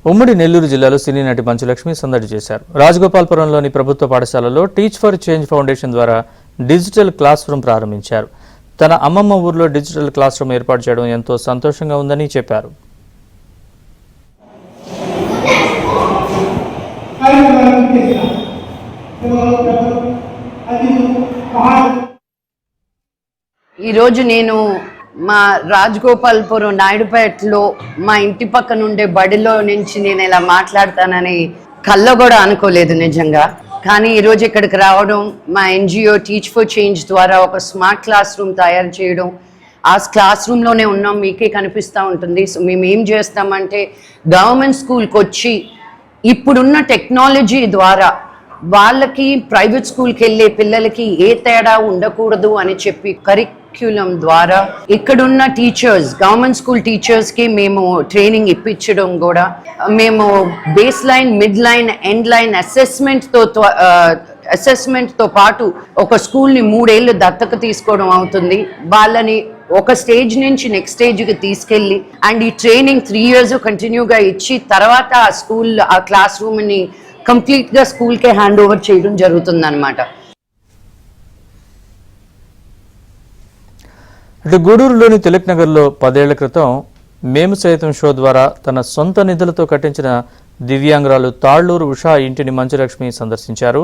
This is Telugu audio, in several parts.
ఉమ్మడి నెల్లూరు జిల్లాలో సినీ నటి మంచు లక్ష్మి సందడి చేశారు. రాజగోపాల్పురంలోని ప్రభుత్వ పాఠశాలలో టీచ్ ఫర్ చేంజ్ ఫౌండేషన్ ద్వారా డిజిటల్ క్లాస్ రూమ్ ప్రారంభించారు. తన అమ్మమ్మ ఊర్లో డిజిటల్ క్లాస్ రూమ్ ఏర్పాటు చేయడం ఎంతో సంతోషంగా ఉందని చెప్పారు. ఈరోజు నేను మా రాజగోపాల్పురం నాయుడుపేటలో మా ఇంటి పక్కన ఉండే బడిలో నుంచి నేను ఇలా మాట్లాడతానని కల్లో కూడా అనుకోలేదు నిజంగా. కానీ ఈరోజు ఇక్కడికి రావడం, మా ఎన్జిఓ టీచ్ ఫర్ చేంజ్ ద్వారా ఒక స్మార్ట్ క్లాస్ రూమ్ తయారు చేయడం, ఆ క్లాస్ రూమ్లోనే ఉన్నాం, మీకే కనిపిస్తూ ఉంటుంది. సో మేము ఏం చేస్తామంటే గవర్నమెంట్ స్కూల్కి వచ్చి ఇప్పుడున్న టెక్నాలజీ ద్వారా వాళ్ళకి ప్రైవేట్ స్కూల్కి వెళ్ళే పిల్లలకి ఏ తేడా ఉండకూడదు అని చెప్పి కరిక్యులం ద్వారా ఇక్కడున్న టీచర్స్, గవర్నమెంట్ స్కూల్ టీచర్స్కి మేము ట్రైనింగ్ ఇప్పించడం, కూడా మేము base line, mid line, end line అసెస్మెంట్తో పాటు ఒక స్కూల్ని 3 ఏళ్ళు దత్తత తీసుకోవడం అవుతుంది. వాళ్ళని ఒక స్టేజ్ నుంచి నెక్స్ట్ స్టేజ్కి తీసుకెళ్ళి అండ్ ఈ ట్రైనింగ్ 3 years కంటిన్యూగా ఇచ్చి తర్వాత ఆ స్కూల్, ఆ క్లాస్ రూమ్ని కంప్లీట్గా స్కూల్కే హ్యాండ్ ఓవర్ చేయడం జరుగుతుంది అన్నమాట. ఇటు గూడూరులోని తిలక్ నగర్లో 10 ఏళ్ల క్రితం మేము సైతం షో ద్వారా తన సొంత నిధులతో కట్టించిన దివ్యాంగురాలు తాళ్లూరు ఉషా ఇంటిని మంచులక్ష్మి సందర్శించారు.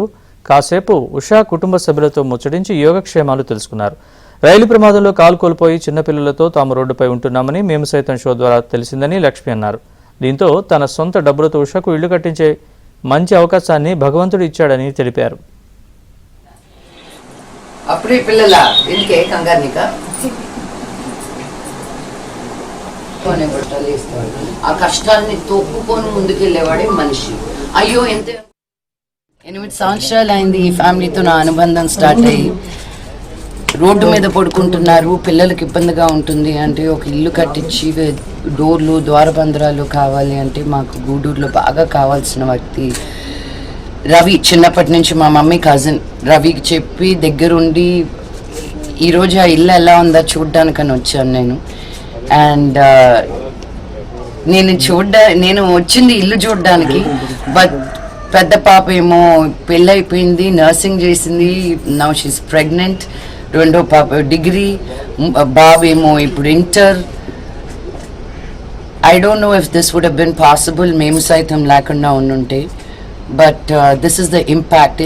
కాసేపు ఉషా కుటుంబ సభ్యులతో ముచ్చటించి యోగక్షేమాలు తెలుసుకున్నారు. రైలు ప్రమాదంలో కాలు కోల్పోయి చిన్నపిల్లలతో తాము రోడ్డుపై ఉంటున్నామని మేము సైతం షో ద్వారా తెలిసిందని లక్ష్మి అన్నారు. దీంతో తన సొంత డబ్బులతో ఉషాకు ఇళ్లు కట్టించే మంచి అవకాశాన్ని భగవంతుడు ఇచ్చాడని తెలిపారు. అప్పుడే పిల్లల ఇంకే కంగారునిక ఆ కష్టాలని తోపుకొని ముందుకెళ్ళేవాడే మనిషి. అయ్యో ఎంత 8 సంవత్సరాలు అయింది ఈ ఫ్యామిలీతో నా అనుబంధం స్టార్ట్ అయ్యి. రోడ్డు మీద పడుకుంటున్నారు, పిల్లలకి ఇబ్బందిగా ఉంటుంది అంటే ఒక ఇల్లు కట్టించి డోర్లు, ద్వారబంధరాలు కావాలి అంటే మాకు గూడూరులో బాగా కావాల్సిన వ్యక్తి రవి. చిన్నప్పటి నుంచి మా మమ్మీ కజిన్ రవికి చెప్పి దగ్గరుండి ఈరోజు ఆ ఇల్లు ఎలా ఉందా చూడ్డానికని వచ్చాను నేను. అండ్ నేను వచ్చింది ఇల్లు చూడడానికి. బట్ పెద్ద పాప ఏమో పెళ్ళైపోయింది, నర్సింగ్ చేసింది, నౌ షీస్ ప్రెగ్నెంట్. రెండో పాప డిగ్రీ, బాబు ఏమో ఇప్పుడు inter. I don't know if this would have been possible మేము సైతం లేకుండా ఉండుంటే. But this is the impact.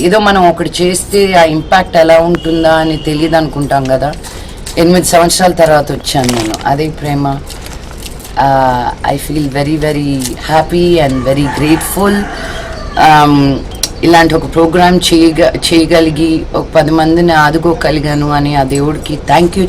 ఏదో మనం ఒకటి చేస్తే ఆ ఇంపాక్ట్ ఎలా ఉంటుందా అని తెలియదు అనుకుంటాం కదా. 8 సంవత్సరాల తర్వాత వచ్చాను నేను. అదే ప్రేమ. I feel very very happy and very grateful. ఇలాంటి ఒక ప్రోగ్రామ్ చేయగలిగి ఒక 10 మందిని ఆదుకోగలిగాను అని ఆ దేవుడికి థ్యాంక్ యూ